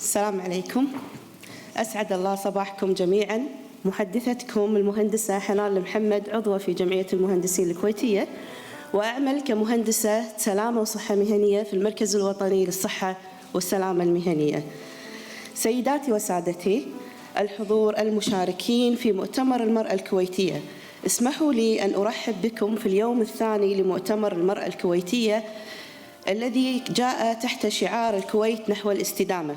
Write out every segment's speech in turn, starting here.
السلام عليكم. أسعد الله صباحكم جميعاً. محدثتكم المهندسة حنان محمد، عضوة في جمعية المهندسين الكويتية، وأعمل كمهندسة سلامة وصحة مهنية في المركز الوطني للصحة والسلامة المهنية. سيداتي وسادتي الحضور المشاركين في مؤتمر المرأة الكويتية، اسمحوا لي أن أرحب بكم في اليوم الثاني لمؤتمر المرأة الكويتية الذي جاء تحت شعار الكويت نحو الاستدامة.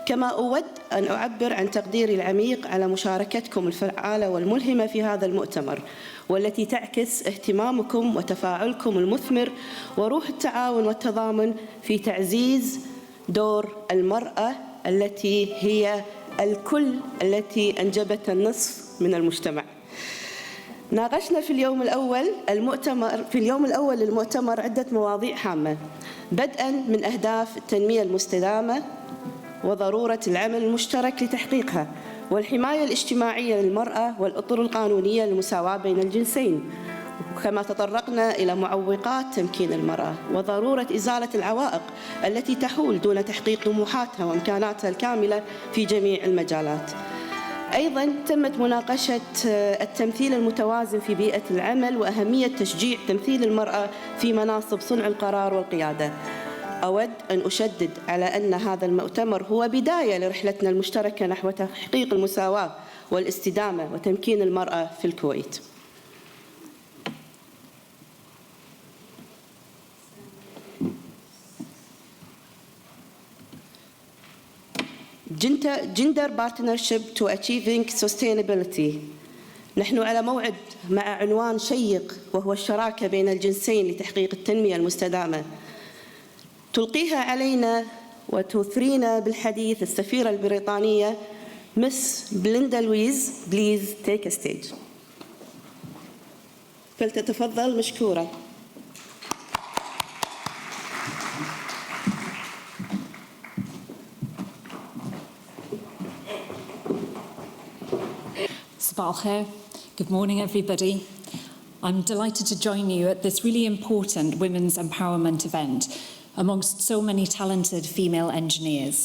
كما أود أن أعبر عن تقديري العميق على مشاركتكم الفعالة والملهمة في هذا المؤتمر، والتي تعكس اهتمامكم وتفاعلكم المثمر وروح التعاون والتضامن في تعزيز دور المرأة التي هي الكل، التي أنجبت النصف من المجتمع. ناقشنا في اليوم الأول للمؤتمر عدة مواضيع هامة، بدءاً من أهداف التنمية المستدامة وضرورة العمل المشترك لتحقيقها، والحماية الاجتماعية للمرأة، والأطر القانونية للمساواة بين الجنسين. كما تطرقنا إلى معوقات تمكين المرأة وضرورة إزالة العوائق التي تحول دون تحقيق طموحاتها وإمكاناتها الكاملة في جميع المجالات. أيضاً تمت مناقشة التمثيل المتوازن في بيئة العمل وأهمية تشجيع تمثيل المرأة في مناصب صنع القرار والقيادة. أود أن أشدد على أن هذا المؤتمر هو بداية لرحلتنا المشتركة نحو تحقيق المساواة والاستدامة وتمكين المرأة في الكويت. Gender Partnership to Achieving Sustainability. نحن على موعد مع عنوان شيق وهو الشراكة بين الجنسين لتحقيق التنمية المستدامة. تلقيها علينا وتثرينا بالحديث السفيرة البريطانية مس بليندا لويس. Please take a stage. فلتتفضل مشكورة. Good morning, everybody. I'm delighted to join you at this really important women's empowerment event amongst so many talented female engineers.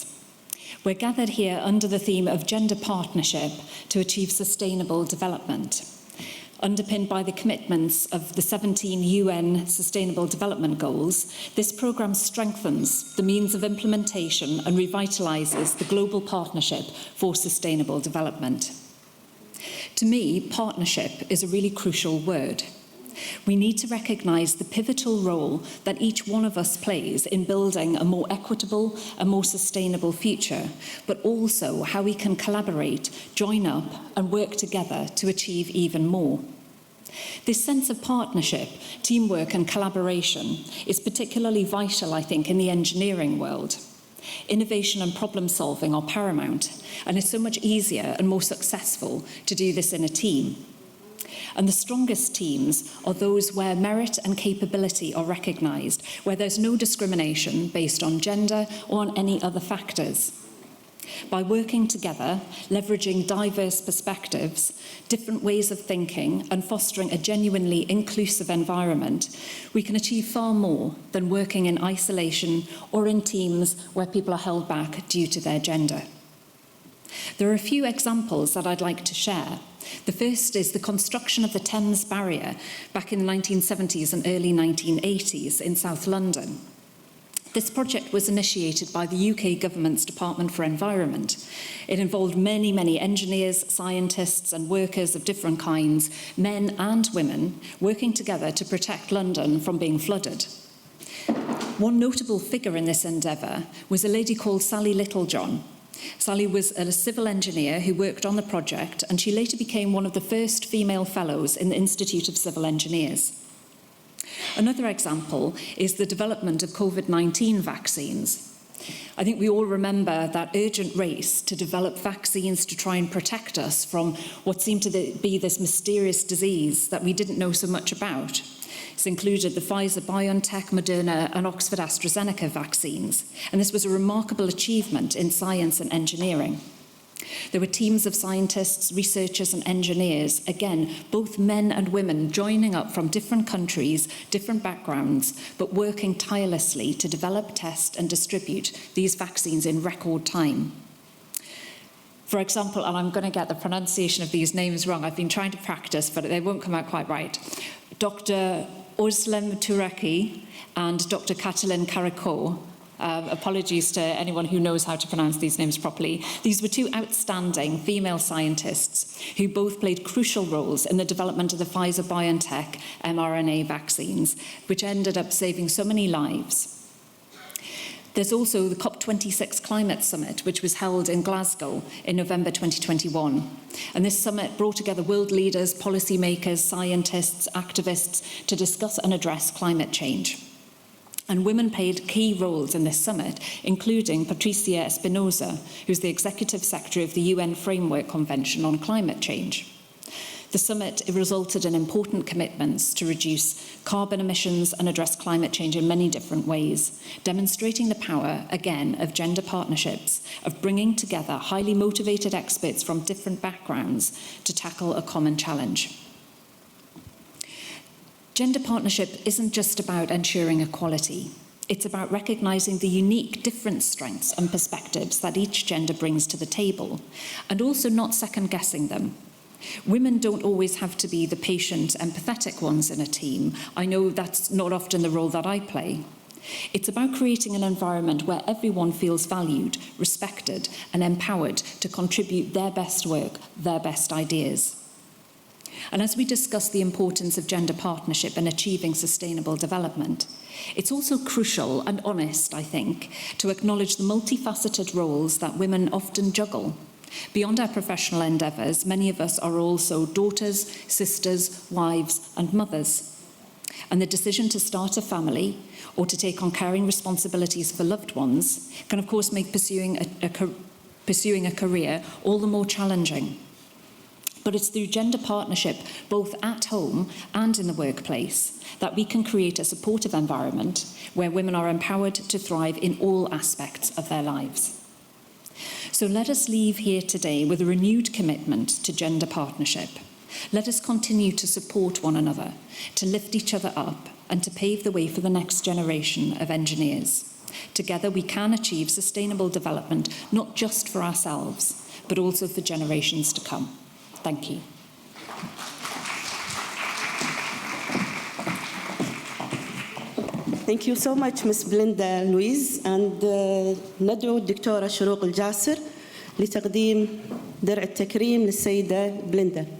We're gathered here under the theme of gender partnership to achieve sustainable development. Underpinned by the commitments of the 17 UN Sustainable Development Goals, this programme strengthens the means of implementation and revitalises the global partnership for sustainable development. To me, partnership is a really crucial word. We need to recognise the pivotal role that each one of us plays in building a more equitable and more sustainable future, but also how we can collaborate, join up and work together to achieve even more. This sense of partnership, teamwork and collaboration is particularly vital, I think, in the engineering world. Innovation and problem solving are paramount, and it's so much easier and more successful to do this in a team. And the strongest teams are those where merit and capability are recognised, where there's no discrimination based on gender or on any other factors. By working together, leveraging diverse perspectives, different ways of thinking, and fostering a genuinely inclusive environment, we can achieve far more than working in isolation or in teams where people are held back due to their gender. There are a few examples that I'd like to share. The first is the construction of the Thames Barrier back in the 1970s and early 1980s in South London. This project was initiated by the UK government's Department for Environment. It involved many engineers, scientists and workers of different kinds, men and women, working together to protect London from being flooded. One notable figure in this endeavour was a lady called Sally Littlejohn. Sally was a civil engineer who worked on the project, and she later became one of the first female fellows in the Institute of Civil Engineers. Another example is the development of COVID-19 vaccines. I think we all remember that urgent race to develop vaccines to try and protect us from what seemed to be this mysterious disease that we didn't know so much about. This included the Pfizer-BioNTech, Moderna and Oxford AstraZeneca vaccines, and this was a remarkable achievement in science and engineering. There were teams of scientists, researchers and engineers, again, both men and women, joining up from different countries, different backgrounds, but working tirelessly to develop, test and distribute these vaccines in record time. For example, and I'm going to get the pronunciation of these names wrong, I've been trying to practice, but they won't come out quite right. Dr. Özlem Turaki and Dr. Katalin Karako. Apologies to anyone who knows how to pronounce these names properly. These were two outstanding female scientists who both played crucial roles in the development of the Pfizer-BioNTech mRNA vaccines, which ended up saving so many lives. There's also the COP26 Climate Summit, which was held in Glasgow in November 2021. And this summit brought together world leaders, policymakers, scientists, activists to discuss and address climate change. And women played key roles in this summit, including Patricia Espinosa, who's the Executive Secretary of the UN Framework Convention on Climate Change. The summit resulted in important commitments to reduce carbon emissions and address climate change in many different ways, demonstrating the power, again, of gender partnerships, of bringing together highly motivated experts from different backgrounds to tackle a common challenge. Gender partnership isn't just about ensuring equality. It's about recognising the unique, different strengths and perspectives that each gender brings to the table, and also not second-guessing them. Women don't always have to be the patient, empathetic ones in a team. I know that's not often the role that I play. It's about creating an environment where everyone feels valued, respected, and empowered to contribute their best work, their best ideas. And as we discuss the importance of gender partnership in achieving sustainable development, it's also crucial and honest, I think, to acknowledge the multifaceted roles that women often juggle. Beyond our professional endeavours, many of us are also daughters, sisters, wives and mothers. And the decision to start a family or to take on caring responsibilities for loved ones can of course make pursuing a career all the more challenging. But it's through gender partnership, both at home and in the workplace, that we can create a supportive environment where women are empowered to thrive in all aspects of their lives. So let us leave here today with a renewed commitment to gender partnership. Let us continue to support one another, to lift each other up, and to pave the way for the next generation of engineers. Together we can achieve sustainable development, not just for ourselves, but also for generations to come. Thank you. Thank you so much, Ms. Blinda Lewis, and ندعو الدكتورة شروق الجاسر لتقديم درع التكريم للسيدة بليندا.